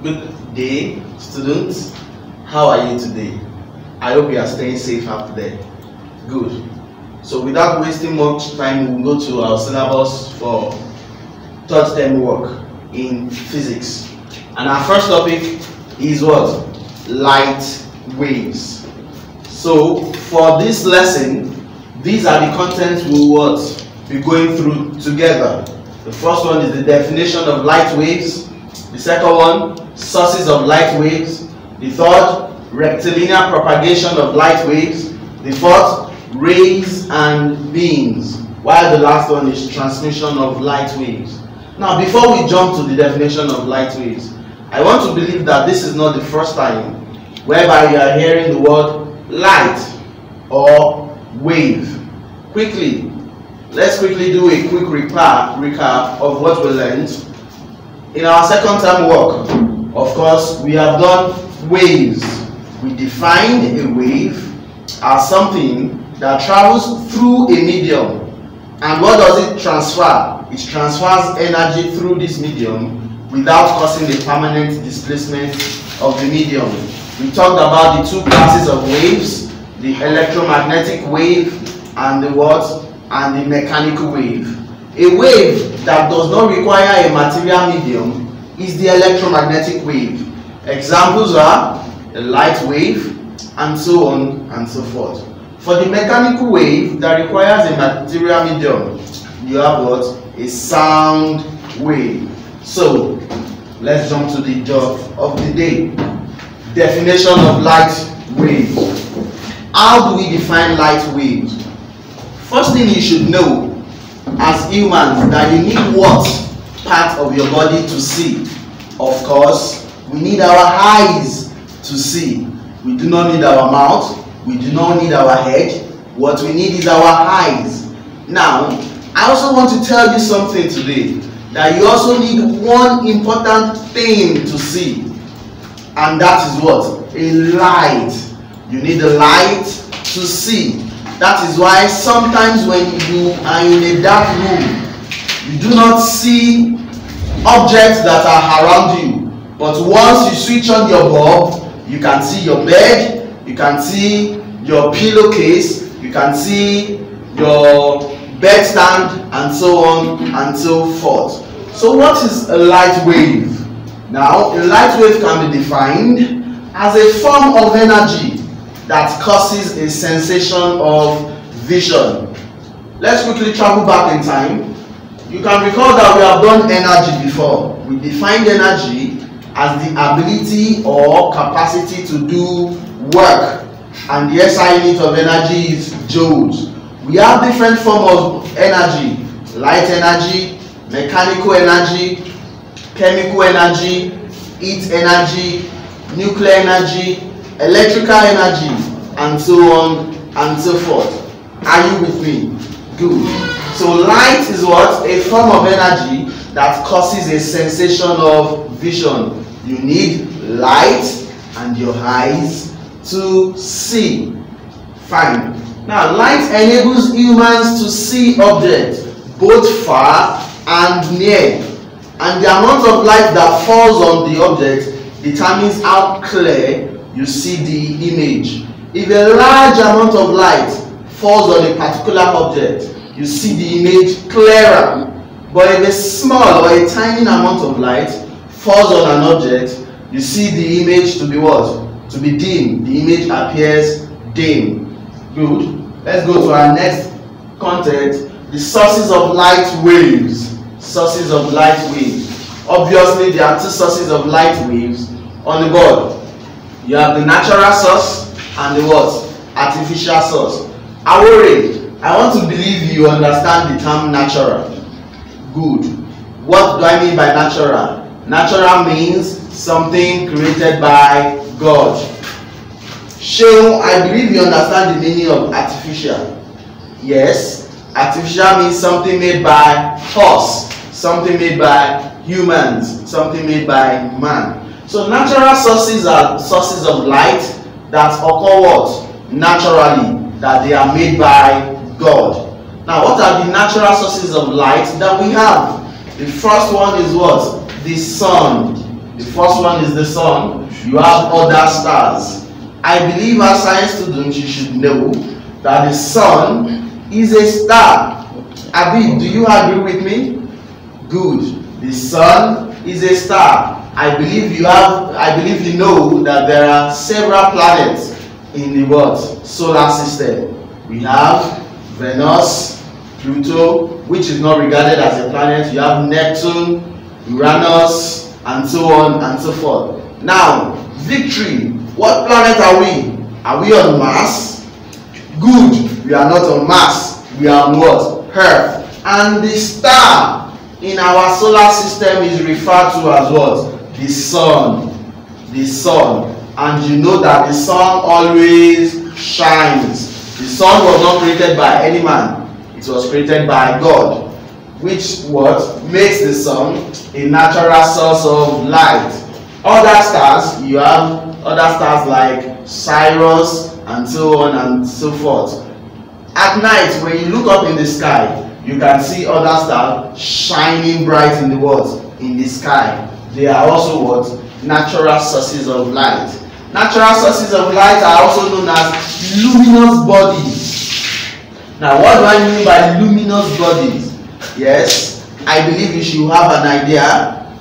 Good day, students. How are you today? I hope you are staying safe out there. Good. So without wasting much time, we'll go to our syllabus for third term work in physics. And our first topic is what? Light waves. So for this lesson, these are the contents we will be going through together. The first one is the definition of light waves. The second one, sources of light waves. The third, rectilinear propagation of light waves. The fourth, rays and beams. While the last one is transmission of light waves. Now, before we jump to the definition of light waves, I want to believe that this is not the first time whereby you are hearing the word light or wave. Let's quickly do a quick recap of what we learned. In our second term work, of course, we have done waves. We defined a wave as something that travels through a medium. And what does it transfer? It transfers energy through this medium without causing a permanent displacement of the medium. We talked about the two classes of waves, the electromagnetic wave and the what? And the mechanical wave. A wave that does not require a material medium is the electromagnetic wave. Examples are the light wave and so on and so forth. For the mechanical wave that requires a material medium, you have what? A sound wave. So let's jump to the job of the day. Definition of light wave. How do we define light waves? First thing you should know as humans, that you need what part of your body to see? Of course, we need our eyes to see. We do not need our mouth. We do not need our head. What we need is our eyes. Now, I also want to tell you something today, that you also need one important thing to see, and that is what? A light. You need a light to see. That is why sometimes when you are in a dark room, you do not see objects that are around you. But once you switch on your bulb, you can see your bed, you can see your pillowcase, you can see your bedstand, and so on and so forth. So what is a light wave? Now, a light wave can be defined as a form of energy that causes a sensation of vision. Let's quickly travel back in time. You can recall that we have done energy before. We defined energy as the ability or capacity to do work, and the SI unit of energy is joules. We have different forms of energy: light energy, mechanical energy, chemical energy, heat energy, nuclear energy, electrical energy, and so on and so forth. Are you with me? Good. So light is what? A form of energy that causes a sensation of vision. You need light and your eyes to see. Fine. Now, light enables humans to see objects both far and near, and the amount of light that falls on the object determines how clear you see the image. If a large amount of light falls on a particular object, you see the image clearer. But if a small or a tiny amount of light falls on an object, you see the image to be what? To be dim. The image appears dim. Good. Let's go to our next content, the sources of light waves. Sources of light waves. Obviously, there are two sources of light waves on the board. You have the natural source and the what? Artificial source. Awore, I want to believe you understand the term natural. Good. What do I mean by natural? Natural means something created by God. So, I believe you understand the meaning of artificial. Yes, artificial means something made by us, something made by humans, something made by man. So natural sources are sources of light that occur what? Naturally, that they are made by God. Now, what are the natural sources of light that we have? The first one is what? The sun. The The first one is the sun. You have other stars. I believe as science students you should know that the sun is a star. Abi, do you agree with me? Good. The sun is a star. I believe you know that there are several planets in the what? Solar system. We have Venus, Pluto, which is not regarded as a planet. You have Neptune, Uranus, and so on and so forth. Now, victory. What planet are we? Are we on Mars? Good. We are not on Mars. We are on what? Earth. And the star in our solar system is referred to as what? The sun. The sun. And you know that the sun always shines. The sun was not created by any man. It was created by God, which what makes the sun a natural source of light. Other stars, you have other stars like Sirius and so on and so forth. At night, when you look up in the sky, you can see other stars shining bright in the what? In the sky. They are also what? Natural sources of light. Natural sources of light are also known as luminous bodies. Now, what do I mean by luminous bodies? Yes, I believe you should have an idea.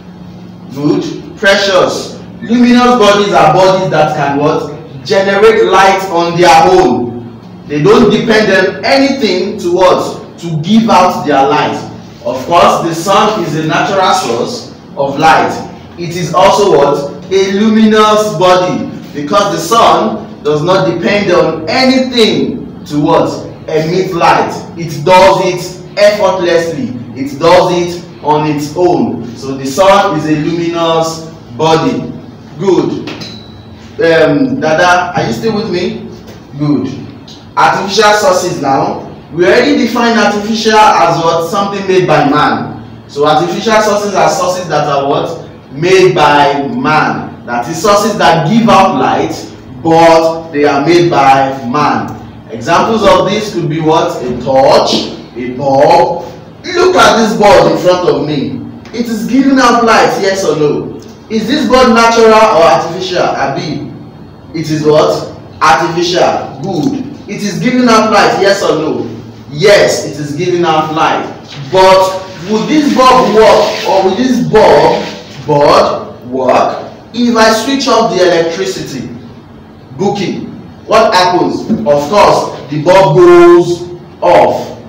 Good. Precious. Luminous bodies are bodies that can what? Generate light on their own. They don't depend on anything to what? To give out their light. Of course, the sun is a natural source of light. It is also what? A luminous body. Because the sun does not depend on anything to what? Emit light. It does it effortlessly. It does it on its own. So the sun is a luminous body. Good. Dada, are you still with me? Good. Artificial sources now. We already defined artificial as what? Something made by man. So artificial sources are sources that are what? Made by man. That is sources that give out light, but they are made by man. Examples of this could be what? A torch, a bulb. Look at this bulb in front of me. It is giving out light, yes or no? Is this bulb natural or artificial? Abi, it is what? Artificial. Good. It is giving out light, yes or no? Yes, it is giving out light. But would this bulb work, or would this bulb work if I switch off the electricity? Booking. What happens? Of course, the bulb goes off.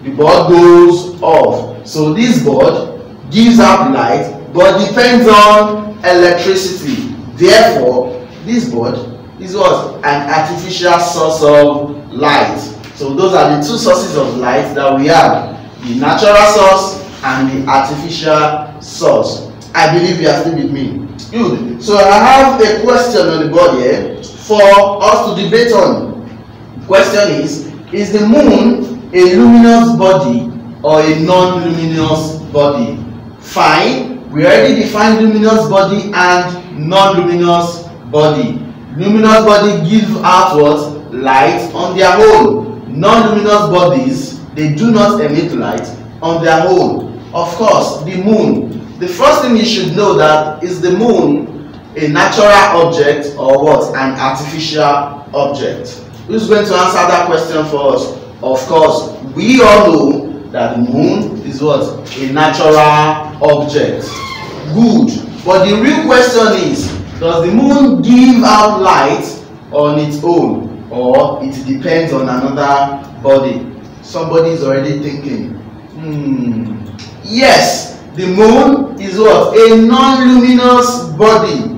The bulb goes off. So this bulb gives out light, but depends on electricity. Therefore, this bulb is what? An artificial source of light. So those are the two sources of light that we have. The natural source and the artificial source. I believe you are still with me. Good. So I have a question on the board here for us to debate on. The question is the moon a luminous body or a non-luminous body? Fine. We already defined luminous body and non-luminous body. Luminous body give out what? Light on their own. Non-luminous bodies, they do not emit light on their own. Of course, the moon. The first thing you should know that is the moon a natural object or what? An artificial object. Who's going to answer that question for us? Of course, we all know that the moon is what? A natural object. Good. But the real question is, does the moon give out light on its own, or it depends on another body? Somebody is already thinking, yes, the moon is what? A non-luminous body.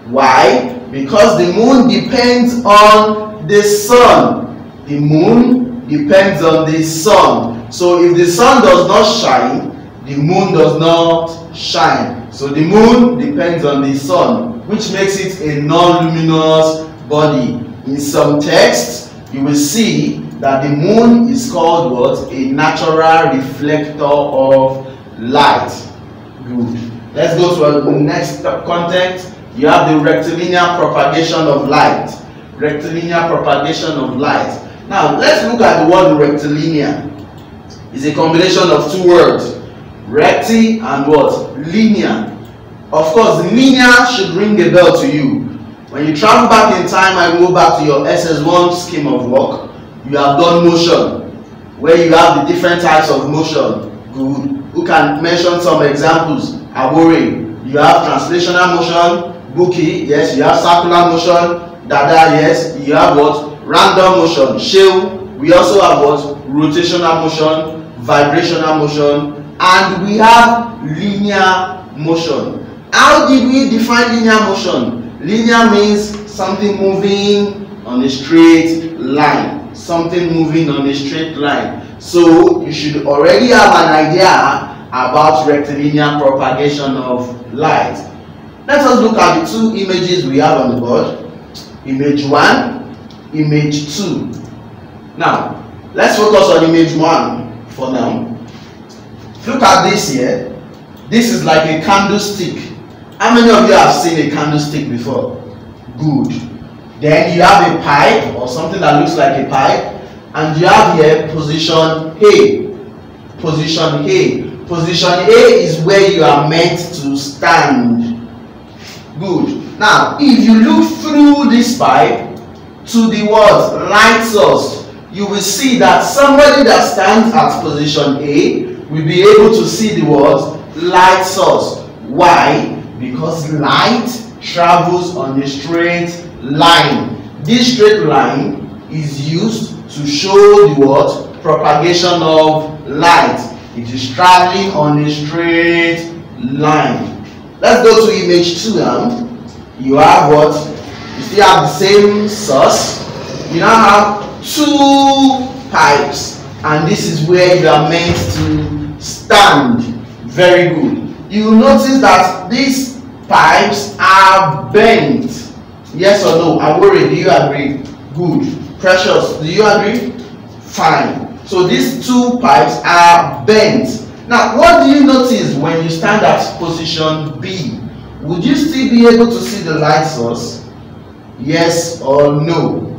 Why? Because the moon depends on the sun. The moon depends on the sun. So if the sun does not shine, the moon does not shine. So the moon depends on the sun, which makes it a non-luminous body. In some texts, you will see that the moon is called what? A natural reflector of light. Good. Let's go to the next context. You have the rectilinear propagation of light. Rectilinear propagation of light. Now, let's look at the word rectilinear. It's a combination of two words. Recti and what? Linear. Of course, linear should ring a bell to you. When you travel back in time and go back to your SS1 scheme of work, you have done motion, where you have the different types of motion. Good. Who can mention some examples? Awore, you have translational motion. Buki, yes, you have circular motion. Dada, yes, you have what? Random motion. Shell, we also have what? Rotational motion, vibrational motion, and we have linear motion. How did we define linear motion? Linear means something moving on a straight line. Something moving on a straight line. So you should already have an idea about rectilinear propagation of light. Let us look at the two images we have on the board. Image 1, image 2. Now, let's focus on image 1 for now. Look at this here. This is like a candlestick. How many of you have seen a candlestick before? Good. Then you have a pipe or something that looks like a pipe, and you have here position A. Position A. Position A is where you are meant to stand. Good. Now, if you look through this pipe to the word light source, you will see that somebody that stands at position A will be able to see the word light source. Why? Because light travels on a straight line. This straight line is used to show the what? Propagation of light. It is traveling on a straight line. Let's go to image 2 now. You have what? You still have the same source. You now have two pipes, and this is where you are meant to stand. Very good. You will notice that these pipes are bent. Yes or no? Awore, do you agree? Good. Precious, do you agree? Fine. So these two pipes are bent. Now, what do you notice when you stand at position B? Would you still be able to see the light source? Yes or no?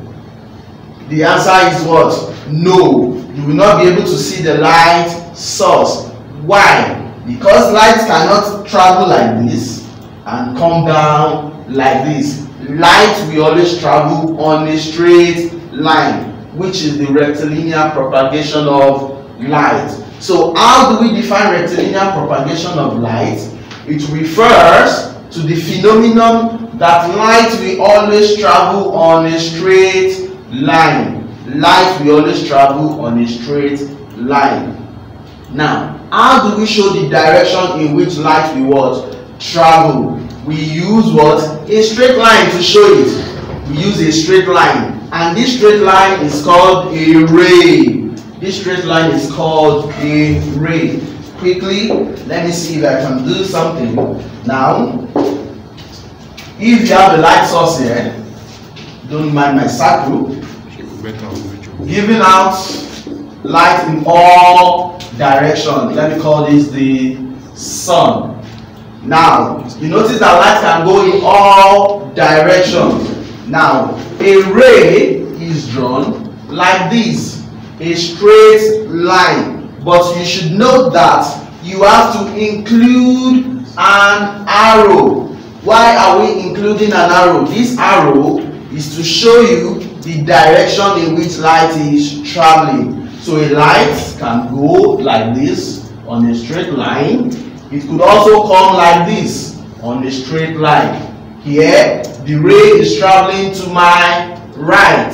The answer is what? No. You will not be able to see the light source. Why? Because light cannot travel like this and come down like this. Light will always travel on a straight line, which is the rectilinear propagation of light. So how do we define rectilinear propagation of light? It refers to the phenomenon that light will always travel on a straight line. Light will always travel on a straight line. Now, how do we show the direction in which light will what? Travel. We use what? A straight line to show it. We use a straight line. And this straight line is called a ray. This straight line is called a ray. Quickly, let me see if I can do something. Now, if you have a light source here, don't mind my circle, giving out light in all directions. Let me call this the sun. Now, you notice that light can go in all directions. Now, a ray is drawn like this, a straight line. But you should note that you have to include an arrow. Why are we including an arrow? This arrow is to show you the direction in which light is traveling. So a light can go like this on a straight line. It could also come like this on a straight line. Here, the ray is traveling to my right.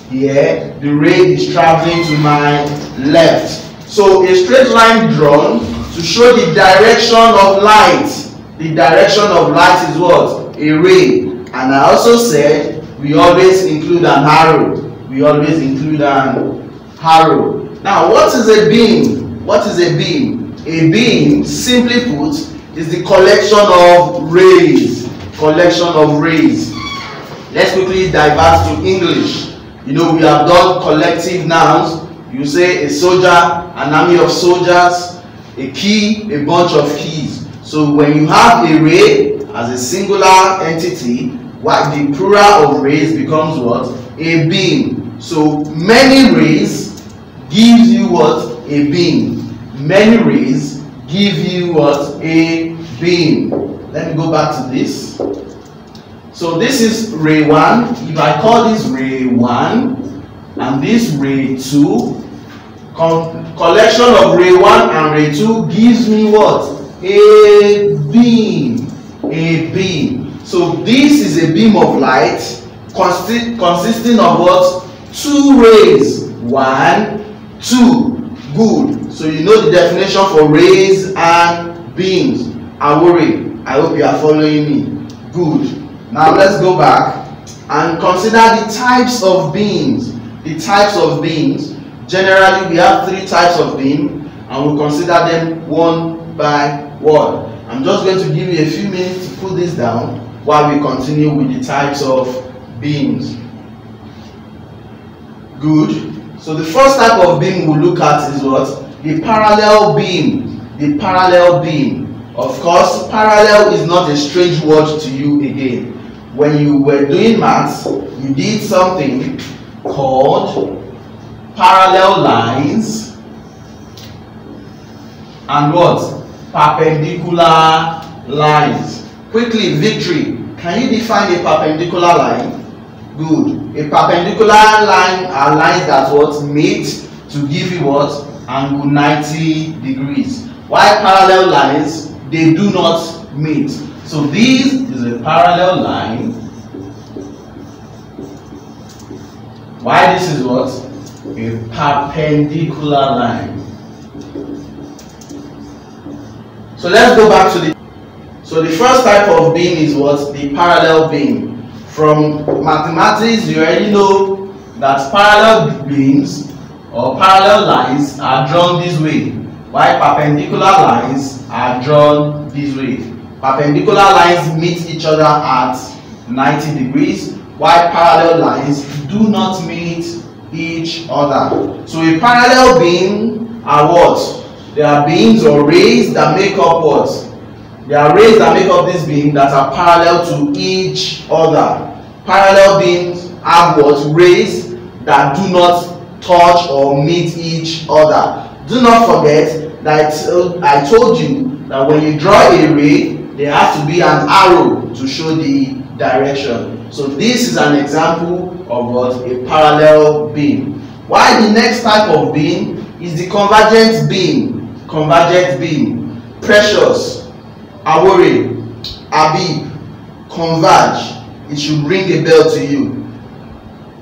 Here, the ray is traveling to my left. So a straight line drawn to show the direction of light. The direction of light is what? A ray. And I also said we always include an arrow. We always include an arrow. Now, what is a beam? What is a beam? A beam, simply put, is the collection of rays. Collection of rays. Let's quickly divert to English. You know, we have done collective nouns. You say a soldier, an army of soldiers, a key, a bunch of keys. So when you have a ray as a singular entity, what the plural of rays becomes what? A beam. So many rays gives you what? A beam. Many rays give you what? A beam. Let me go back to this. So this is ray 1. If I call this ray 1 and this ray 2, collection of ray 1 and ray 2 gives me what? A beam. A beam. So this is a beam of light consisting of what? 2 rays. 1, 2. Good. So you know the definition for rays and beams. Awore. I hope you are following me. Good. Now let's go back and consider the types of beams. The types of beams. Generally, we have 3 types of beam, and we'll consider them one by one. I'm just going to give you a few minutes to put this down while we continue with the types of beams. Good. So the first type of beam we'll look at is what? The parallel beam. The parallel beam. Of course, parallel is not a strange word to you again. When you were doing maths, you did something called parallel lines and what? Perpendicular lines. Quickly, Victory, can you define a perpendicular line? Good. A perpendicular line are lines that what? Meet to give you what? Angle 90 degrees. While parallel lines, they do not meet. So this is a parallel line. Why this is what? A perpendicular line. So let's go back to the first type of beam is what? The parallel beam. From mathematics, you already know that parallel beams or parallel lines are drawn this way, while perpendicular lines are drawn this way. Perpendicular lines meet each other at 90 degrees, while parallel lines do not meet each other. So a parallel beam are what? They are beams or rays that make up what? They are rays that make up this beam that are parallel to each other. Parallel beams have what? Rays that do not touch or meet each other. Do not forget that I told you that when you draw a ray, there has to be an arrow to show the direction. So this is an example of what? A parallel beam. While the next type of beam is the convergent beam. Convergent beam. Precious, Awore, Abib, converge. It should ring a bell to you.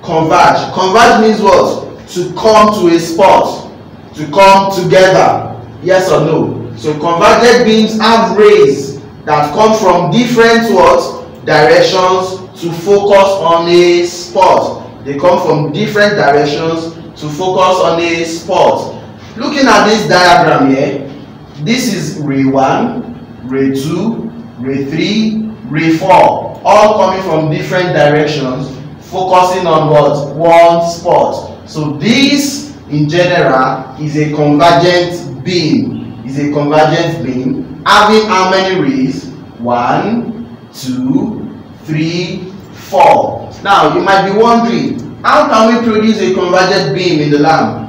Converge. Converge means what? To come to a spot. To come together. Yes or no? So convergent beams have rays that come from different what? Directions to focus on a spot. They come from different directions to focus on a spot. Looking at this diagram here, this is ray 1, ray 2, ray 3, ray 4, all coming from different directions, focusing on what? One spot. So this in general is a convergent beam. Is a convergent beam having how many rays? 1, 2, 3, 4. Now you might be wondering, how can we produce a convergent beam in the lab?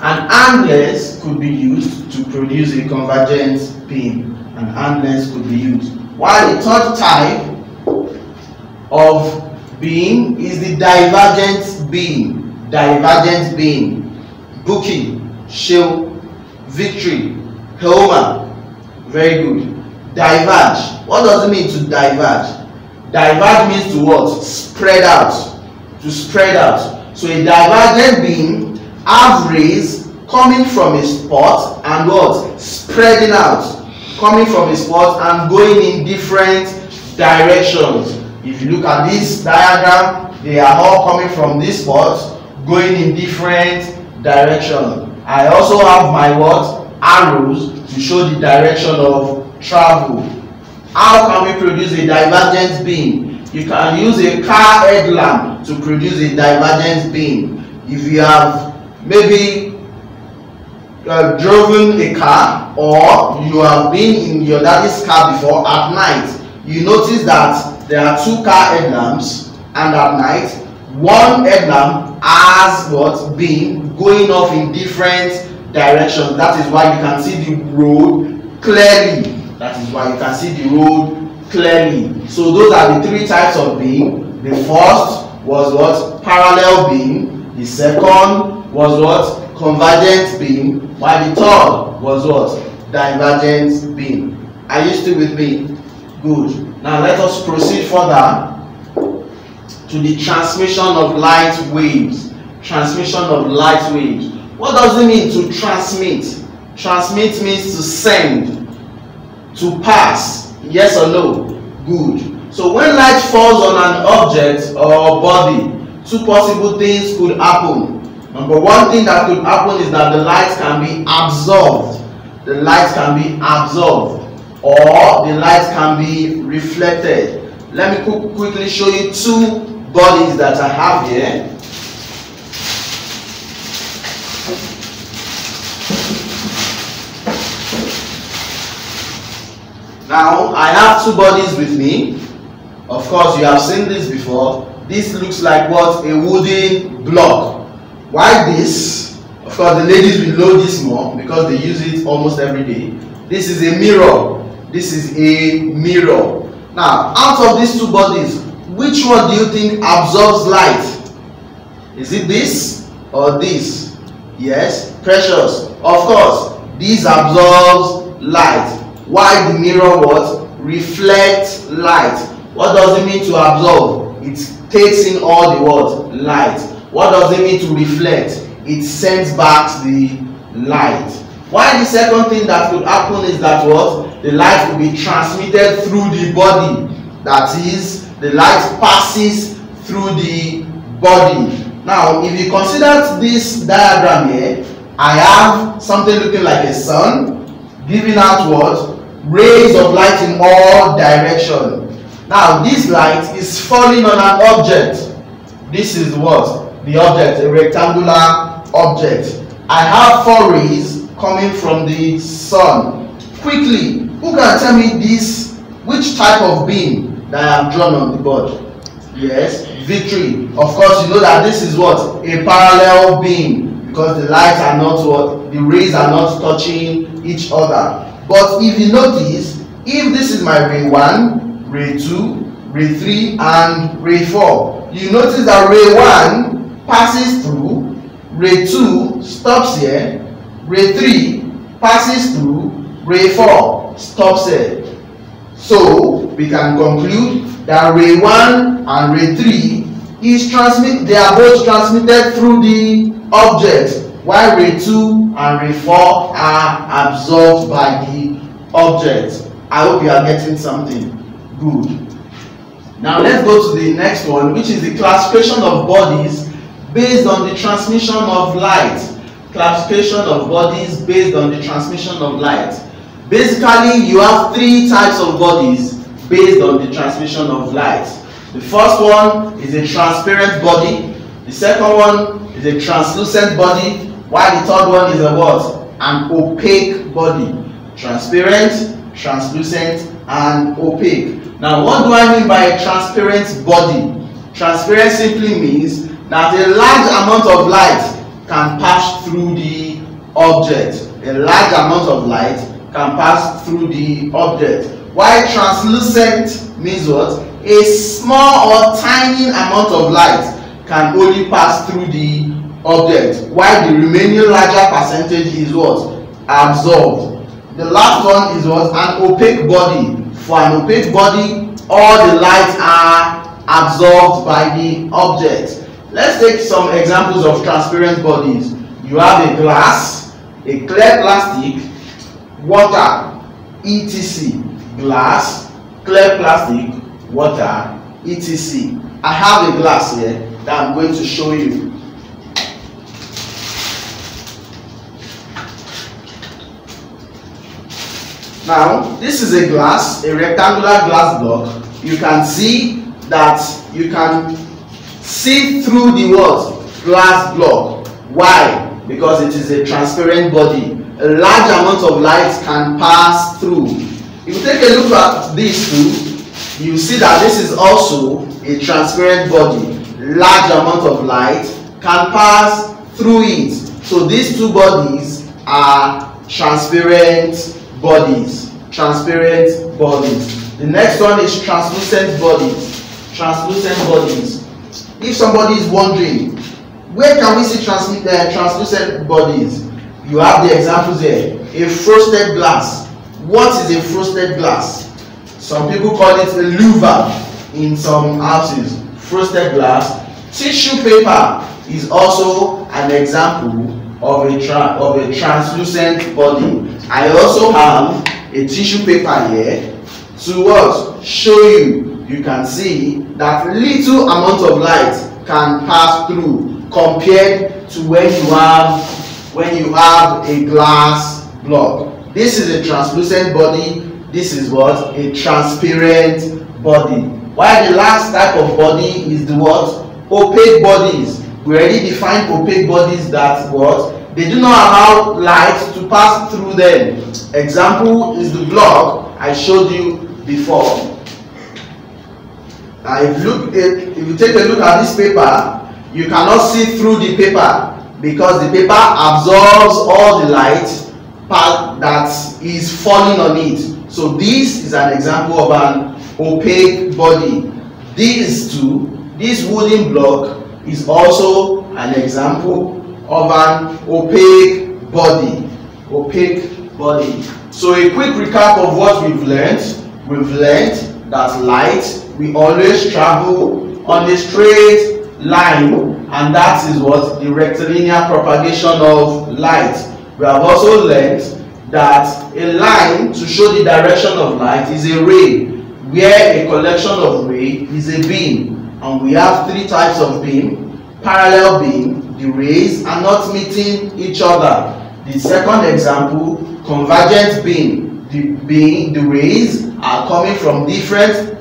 An anglers could be used to produce a convergent beam. An anglers could be used. While the third type of beam is the divergent beam. Divergent beam. Buki, Shil, Victory, Helma. Very good. Diverge. What does it mean to diverge? Diverge means to what? Spread out. To spread out. So a divergent beam have rays coming from a spot and what? Spreading out. Coming from a spot and going in different directions. If you look at this diagram, they are all coming from this spot, going in different directions. I also have my what? Arrows to show the direction of travel. How can we produce a divergent beam? You can use a car headlamp to produce a divergent beam. If you have maybe driven a car, or you have been in your daddy's car before at night, you notice that there are 2 car headlamps, and at night one headlamp has what? Beam going off in different directions. That is why you can see the road clearly. That is why you can see the road clearly. So those are the three types of beam. The first was what? Parallel beam. The second was what? Convergent beam. While the third was what? Divergent beam. Are you still with me? Good. Now let us proceed further to the transmission of light waves. Transmission of light waves. What does it mean to transmit? Transmit means to send, to pass. Yes or no? Good. So when light falls on an object or body, two possible things could happen. Number one thing that could happen is that the light can be absorbed. The light can be absorbed, or the light can be reflected. Let me quickly show you two bodies that I have here. Now I have two bodies with me. Of course, you have seen this before. This looks like what? A wooden block. Why this? Of course, the ladies will know this more because they use it almost every day. This is a mirror. This is a mirror. Now, out of these two bodies, which one do you think absorbs light? Is it this or this? Yes, precious. Of course, this absorbs light. Why the mirror what? Reflects light. What does it mean to absorb? It takes in all the what? Light. What does it mean to reflect? It sends back the light. Why the second thing that could happen is that what? The light will be transmitted through the body. That is, the light passes through the body. Now, if you consider this diagram here, I have something looking like a sun giving out what? Rays of light in all directions. Now, this light is falling on an object. This is what? The object, a rectangular object. I have four rays coming from the sun. Quickly, who can tell me this? Which type of beam that I have drawn on the board? Yes, victory. Of course, you know that this is what? A parallel beam, because the lights are not what? The rays are not touching each other. But if you notice, if this is my ray 1, ray 2, ray 3, and ray 4, you notice that ray 1 passes through, ray 2 stops here, ray 3 passes through, ray 4 stops here. So we can conclude that ray 1 and ray 3 they are both transmitted through the object, while ray 2 and ray 4 are absorbed by the object. I hope you are getting something. Good. Now let's go to the next one, which is the classification of bodies based on the transmission of light. Classification of bodies based on the transmission of light. Basically, you have three types of bodies based on the transmission of light. The first one is a transparent body. The second one is a translucent body. While the third one is a what? An opaque body. Transparent, translucent, and opaque. Now, what do I mean by a transparent body? Transparent simply means that a large amount of light can pass through the object. A large amount of light can pass through the object. While translucent means what? A small or tiny amount of light can only pass through the object, while the remaining larger percentage is what? Absorbed. The last one is what? An opaque body. For an opaque body, all the lights are absorbed by the object. Let's take some examples of transparent bodies. You have a glass, a clear plastic, water, etc. Glass, clear plastic, water, etc. I have a glass here that I'm going to show you. Now, this is a glass, a rectangular glass block. You can see that you can see through the what? Glass block. Why? Because it is a transparent body. A large amount of light can pass through. If you take a look at this too, you see that this is also a transparent body. Large amount of light can pass through it. So these two bodies are transparent bodies. transparent bodies. The next one is translucent bodies. Translucent bodies. If somebody is wondering, where can we see translucent bodies? You have the examples here. A frosted glass. What is a frosted glass? Some people call it a louver in some houses. Frosted glass. Tissue paper is also an example of a translucent body. I also have a tissue paper here to what? Show you. You can see that little amount of light can pass through compared to when you have a glass block. This is a translucent body. This is what? A transparent body. While the last type of body is the what? Opaque bodies. We already defined opaque bodies that what? They do not allow light to pass through them. Example is the block I showed you before. Now if you take a look at this paper, you cannot see through the paper because the paper absorbs all the light that is falling on it. So this is an example of an opaque body. This wooden block is also an example of an opaque body. Opaque body. So a quick recap of what we've learned. We've learned that light will always travel on a straight line, and that is what? The rectilinear propagation of light. We have also learned that a line to show the direction of light is a ray, where a collection of rays is a beam. And we have three types of beam. Parallel beam, the rays are not meeting each other. The second example, convergent beam. The rays are coming from different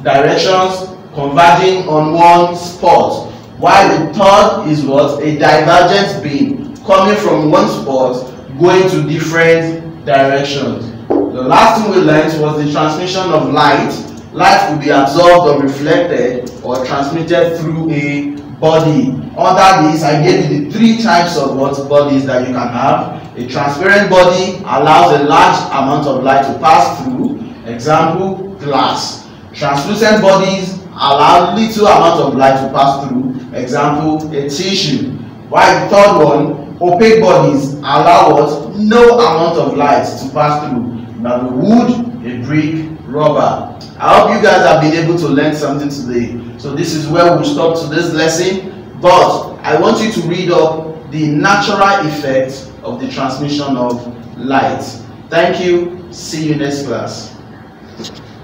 directions, converging on one spot. While the third is what? A divergent beam, coming from one spot, going to different directions. The last thing we learned was the transmission of light. Light will be absorbed or reflected or transmitted through a body. Under this, I gave you the three types of bodies that you can have. A transparent body allows a large amount of light to pass through. Example, glass. Translucent bodies allow little amount of light to pass through. Example, a tissue. While the third one, opaque bodies allow what? No amount of light to pass through. Now the wood, a brick, rubber. I hope you guys have been able to learn something today. So this is where we'll stop to this lesson. But I want you to read up the natural effect of the transmission of light. Thank you. See you next class.